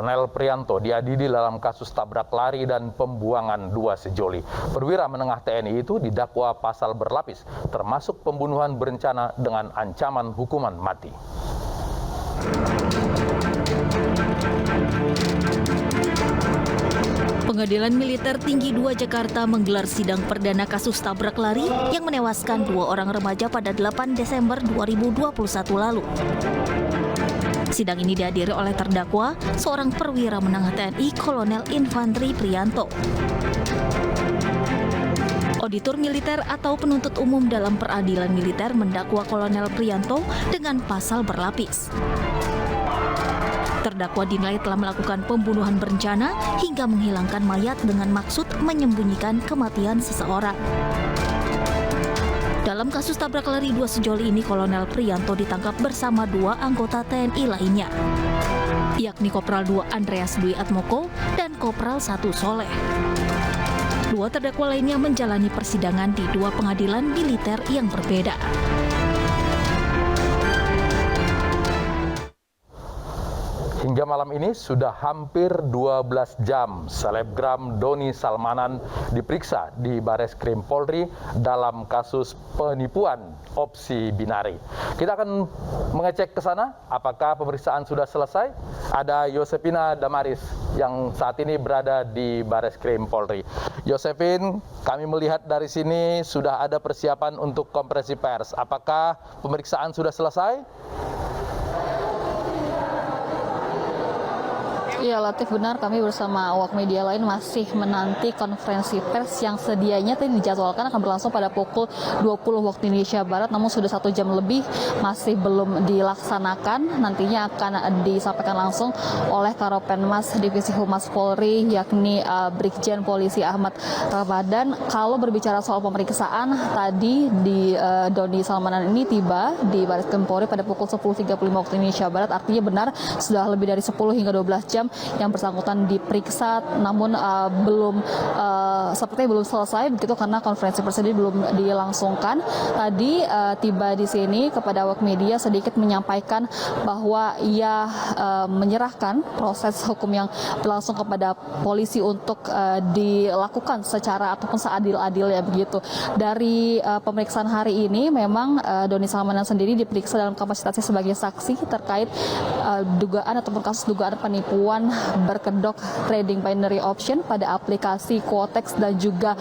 Kolonel Priyanto diadili dalam kasus tabrak lari dan pembuangan 2 sejoli. Perwira menengah TNI itu didakwa pasal berlapis, termasuk pembunuhan berencana dengan ancaman hukuman mati. Pengadilan Militer Tinggi 2 Jakarta menggelar sidang perdana kasus tabrak lari yang menewaskan 2 orang remaja pada 8 Desember 2021 lalu. Sidang ini dihadiri oleh terdakwa, seorang perwira menengah TNI Kolonel Infantri Priyanto. Auditor militer atau penuntut umum dalam peradilan militer mendakwa Kolonel Priyanto dengan pasal berlapis. Terdakwa dinilai telah melakukan pembunuhan berencana hingga menghilangkan mayat dengan maksud menyembunyikan kematian seseorang. Dalam kasus tabrak lari 2 sejoli ini, Kolonel Priyanto ditangkap bersama 2 anggota TNI lainnya, yakni Kopral 2 Andreas Dwi Atmoko dan Kopral 1 Soleh. 2 terdakwa lainnya menjalani persidangan di 2 pengadilan militer yang berbeda. Hingga malam ini sudah hampir 12 jam selebgram Doni Salmanan diperiksa di Bareskrim Polri dalam kasus penipuan opsi binari. Kita akan mengecek ke sana apakah pemeriksaan sudah selesai. Ada Yosefina Damaris yang saat ini berada di Bareskrim Polri. Yosefin, kami melihat dari sini sudah ada persiapan untuk konferensi pers. Apakah pemeriksaan sudah selesai? Ya, Latif, benar, kami bersama awak media lain masih menanti konferensi pers yang sedianya tadi dijadwalkan akan berlangsung pada pukul 20 waktu Indonesia Barat, namun sudah 1 jam lebih masih belum dilaksanakan. Nantinya akan disampaikan langsung oleh Karopenmas Divisi Humas Polri, yakni Brigjen Polisi Ahmad Ramadan. Kalau berbicara soal pemeriksaan, tadi di Doni Salmanan ini tiba di Bareskrim Polri pada pukul 10.35 waktu Indonesia Barat. Artinya benar sudah lebih dari 10 hingga 12 jam yang bersangkutan diperiksa, namun sepertinya belum selesai begitu karena konferensi pers belum dilangsungkan. Tadi tiba di sini kepada awak media sedikit menyampaikan bahwa ia menyerahkan proses hukum yang berlangsung kepada polisi untuk dilakukan secara ataupun seadil-adilnya begitu. Dari pemeriksaan hari ini memang Doni Salmanan sendiri diperiksa dalam kapasitasnya sebagai saksi terkait dugaan ataupun kasus dugaan penipuan berkedok trading binary option pada aplikasi Quotex dan juga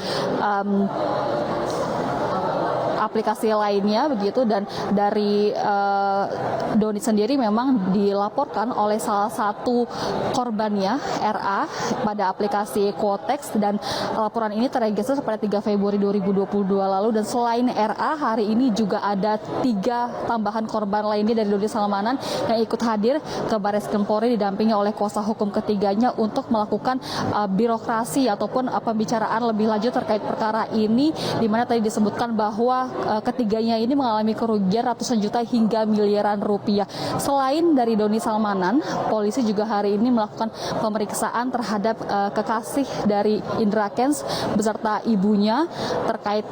aplikasi lainnya begitu. Dan dari Doni sendiri memang dilaporkan oleh salah satu korbannya, RA, pada aplikasi Quotex, dan laporan ini terregistrasi pada 3 Februari 2022 lalu. Dan selain RA, hari ini juga ada 3 tambahan korban lainnya dari Doni Salmanan yang ikut hadir ke Bareskrim Polri didampingi oleh kuasa hukum ketiganya untuk melakukan birokrasi ataupun pembicaraan lebih lanjut terkait perkara ini, di mana tadi disebutkan bahwa ketiganya ini mengalami kerugian ratusan juta hingga miliaran rupiah. Selain dari Doni Salmanan, polisi juga hari ini melakukan pemeriksaan terhadap kekasih dari Indra Kents beserta ibunya terkait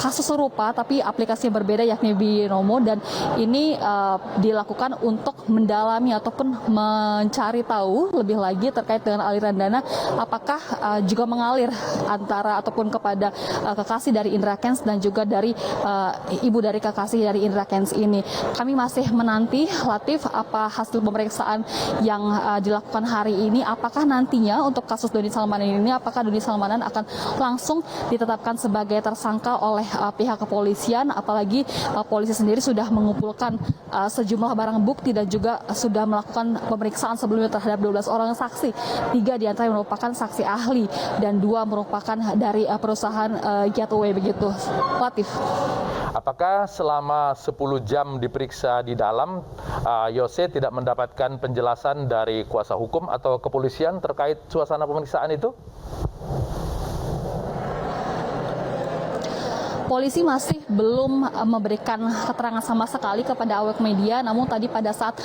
kasus serupa tapi aplikasi yang berbeda, yakni Binomo, dan ini dilakukan untuk mendalami ataupun mencari tahu lebih lagi terkait dengan aliran dana, apakah juga mengalir antara ataupun kepada kekasih dari Indra Kents dan juga dari ibu dari kekasih dari Indra Kents ini. Kami masih menanti, Latif, apa hasil pemeriksaan yang dilakukan hari ini. Apakah nantinya untuk kasus Doni Salmanan ini, apakah Doni Salmanan akan langsung ditetapkan sebagai tersangka oleh pihak kepolisian, apalagi polisi sendiri sudah mengumpulkan sejumlah barang bukti dan juga sudah melakukan pemeriksaan sebelumnya terhadap 12 orang saksi. 3 diantara merupakan saksi ahli dan 2 merupakan dari perusahaan Gateway begitu. Latif. Apakah selama 10 jam diperiksa di dalam, Yose tidak mendapatkan penjelasan dari kuasa hukum atau kepolisian terkait suasana pemeriksaan itu? Polisi masih belum memberikan keterangan sama sekali kepada awak media, namun tadi pada saat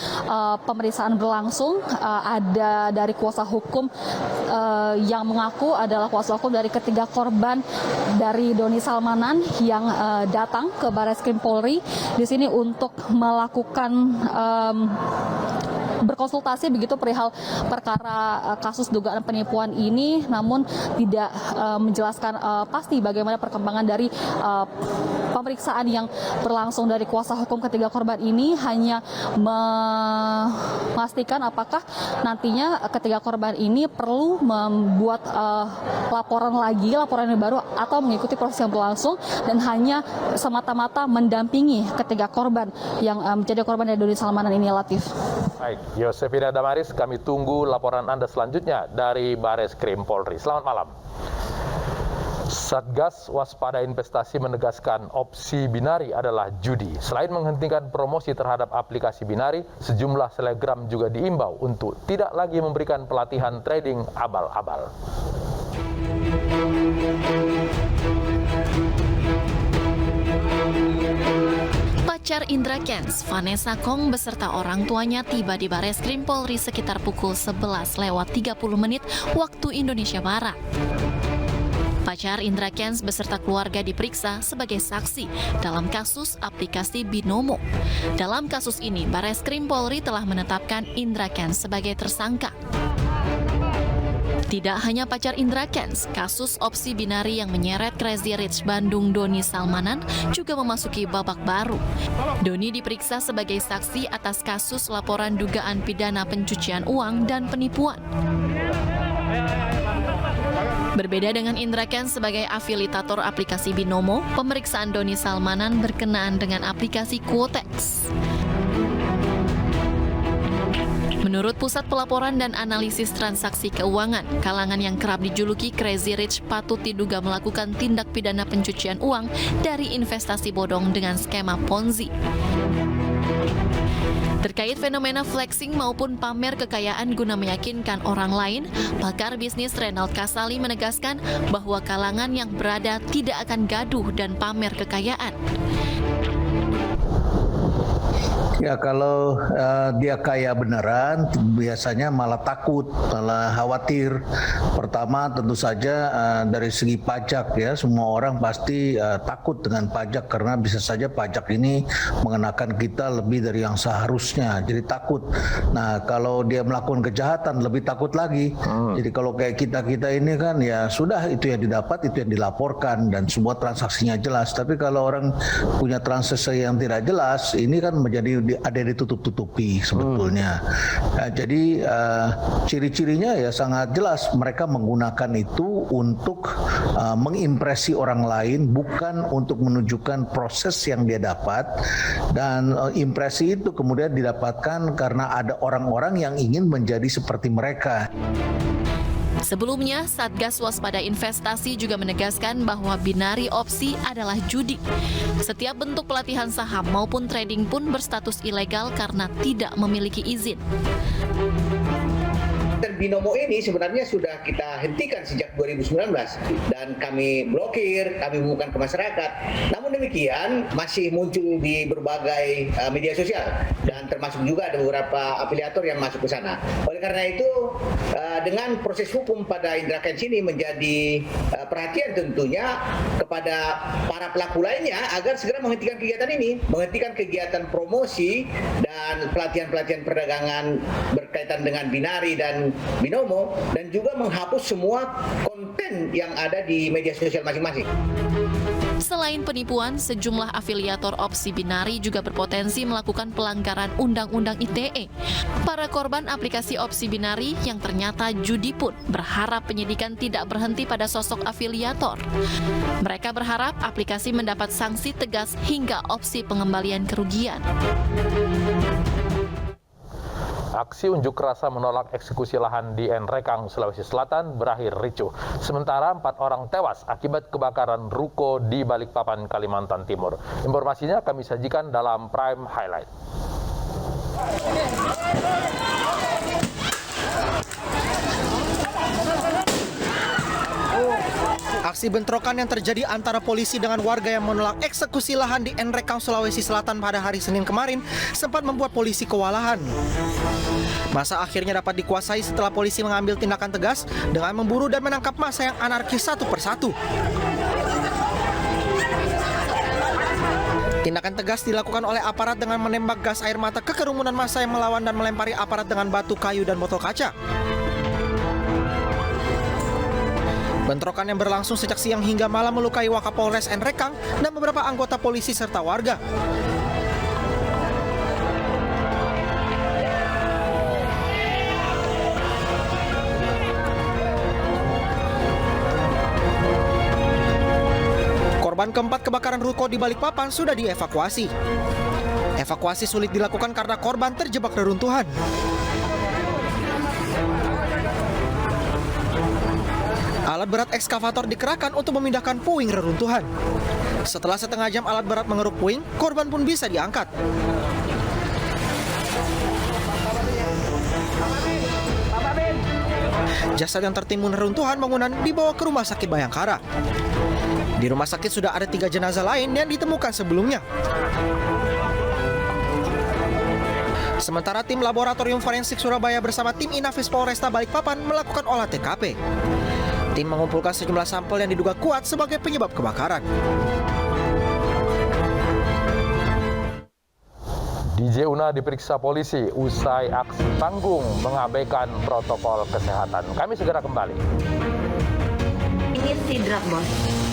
pemeriksaan berlangsung ada dari kuasa hukum yang mengaku adalah kuasa hukum dari ketiga korban dari Doni Salmanan yang datang ke Bareskrim Polri di sini untuk melakukan berkonsultasi begitu perihal perkara kasus dugaan penipuan ini, namun tidak menjelaskan pasti bagaimana perkembangan dari pemeriksaan yang berlangsung dari kuasa hukum ketiga korban ini. Hanya memastikan apakah nantinya ketiga korban ini perlu membuat laporan yang baru atau mengikuti proses yang berlangsung dan hanya semata-mata mendampingi ketiga korban yang menjadi korban dari Doni Salmanan ini, Latif. Baik, Yosefina Damaris, kami tunggu laporan Anda selanjutnya dari Bares Krim Polri. Selamat malam. Satgas Waspada Investasi menegaskan opsi binari adalah judi. Selain menghentikan promosi terhadap aplikasi binari, sejumlah selebgram juga diimbau untuk tidak lagi memberikan pelatihan trading abal-abal. Pacar Indra Kents, Vanessa Kong beserta orang tuanya tiba di Bares Krim Polri sekitar pukul 11:30 waktu Indonesia Barat. Pacar Indra Kents beserta keluarga diperiksa sebagai saksi dalam kasus aplikasi Binomo. Dalam kasus ini, Bares Krim Polri telah menetapkan Indra Kents sebagai tersangka. Tidak hanya pacar Indra Kents, kasus opsi binari yang menyeret Crazy Rich Bandung Doni Salmanan juga memasuki babak baru. Doni diperiksa sebagai saksi atas kasus laporan dugaan pidana pencucian uang dan penipuan. Berbeda dengan Indra Kents sebagai afiliator aplikasi Binomo, pemeriksaan Doni Salmanan berkenaan dengan aplikasi Quotex. Menurut Pusat Pelaporan dan Analisis Transaksi Keuangan, kalangan yang kerap dijuluki Crazy Rich patut diduga melakukan tindak pidana pencucian uang dari investasi bodong dengan skema Ponzi. Terkait fenomena flexing maupun pamer kekayaan guna meyakinkan orang lain, pakar bisnis Renald Kasali menegaskan bahwa kalangan yang berada tidak akan gaduh dan pamer kekayaan. Ya kalau dia kaya beneran biasanya malah takut, malah khawatir. Pertama tentu saja dari segi pajak ya, semua orang pasti takut dengan pajak karena bisa saja pajak ini mengenakan kita lebih dari yang seharusnya. Jadi takut. Nah kalau dia melakukan kejahatan lebih takut lagi. Jadi kalau kayak kita ini kan ya sudah, itu yang didapat, itu yang dilaporkan dan semua transaksinya jelas. Tapi kalau orang punya transaksi yang tidak jelas, ini kan menjadi ada ditutup-tutupi sebetulnya. Jadi ciri-cirinya ya sangat jelas, mereka menggunakan itu untuk mengimpresi orang lain, bukan untuk menunjukkan proses yang dia dapat. Dan impresi itu kemudian didapatkan karena ada orang-orang yang ingin menjadi seperti mereka. Sebelumnya, Satgas Waspada Investasi juga menegaskan bahwa binari opsi adalah judi. Setiap bentuk pelatihan saham maupun trading pun berstatus ilegal karena tidak memiliki izin. Binomo ini sebenarnya sudah kita hentikan sejak 2019 dan kami blokir, kami umumkan ke masyarakat. Namun demikian masih muncul di berbagai media sosial dan termasuk juga ada beberapa afiliator yang masuk ke sana. Oleh karena itu dengan proses hukum pada Indra Kents ini menjadi perhatian tentunya kepada para pelaku lainnya agar segera menghentikan kegiatan ini, menghentikan kegiatan promosi dan pelatihan-pelatihan perdagangan berkaitan dengan binari dan Binomo, dan juga menghapus semua konten yang ada di media sosial masing-masing. Selain penipuan, sejumlah afiliator opsi binari juga berpotensi melakukan pelanggaran Undang-Undang ITE. Para korban aplikasi opsi binari yang ternyata judi pun berharap penyidikan tidak berhenti pada sosok afiliator. Mereka berharap aplikasi mendapat sanksi tegas hingga opsi pengembalian kerugian. Aksi unjuk rasa menolak eksekusi lahan di Nrekang, Sulawesi Selatan berakhir ricuh. Sementara 4 orang tewas akibat kebakaran ruko di Balikpapan, Kalimantan Timur. Informasinya kami sajikan dalam Prime Highlight. Aksi bentrokan yang terjadi antara polisi dengan warga yang menolak eksekusi lahan di Nrekang, Sulawesi Selatan pada hari Senin kemarin sempat membuat polisi kewalahan. Masa akhirnya dapat dikuasai setelah polisi mengambil tindakan tegas dengan memburu dan menangkap massa yang anarkis satu persatu. Tindakan tegas dilakukan oleh aparat dengan menembak gas air mata ke kerumunan massa yang melawan dan melempari aparat dengan batu, kayu, dan botol kaca. Bentrokan yang berlangsung sejak siang hingga malam melukai Wakapolres Nrekang dan beberapa anggota polisi serta warga. Korban keempat kebakaran ruko di Balikpapan sudah dievakuasi. Evakuasi sulit dilakukan karena korban terjebak reruntuhan. Alat berat ekskavator dikerahkan untuk memindahkan puing reruntuhan. Setelah setengah jam alat berat mengeruk puing, korban pun bisa diangkat. Jasad yang tertimbun reruntuhan bangunan dibawa ke Rumah Sakit Bayangkara. Di rumah sakit sudah ada 3 jenazah lain yang ditemukan sebelumnya. Sementara tim Laboratorium Forensik Surabaya bersama tim Inafis Polresta Balikpapan melakukan olah TKP. Tim mengumpulkan sejumlah sampel yang diduga kuat sebagai penyebab kebakaran. DJ Una diperiksa polisi usai aksi tanggung mengabaikan protokol kesehatan. Kami segera kembali. Ini sidrak, Bos.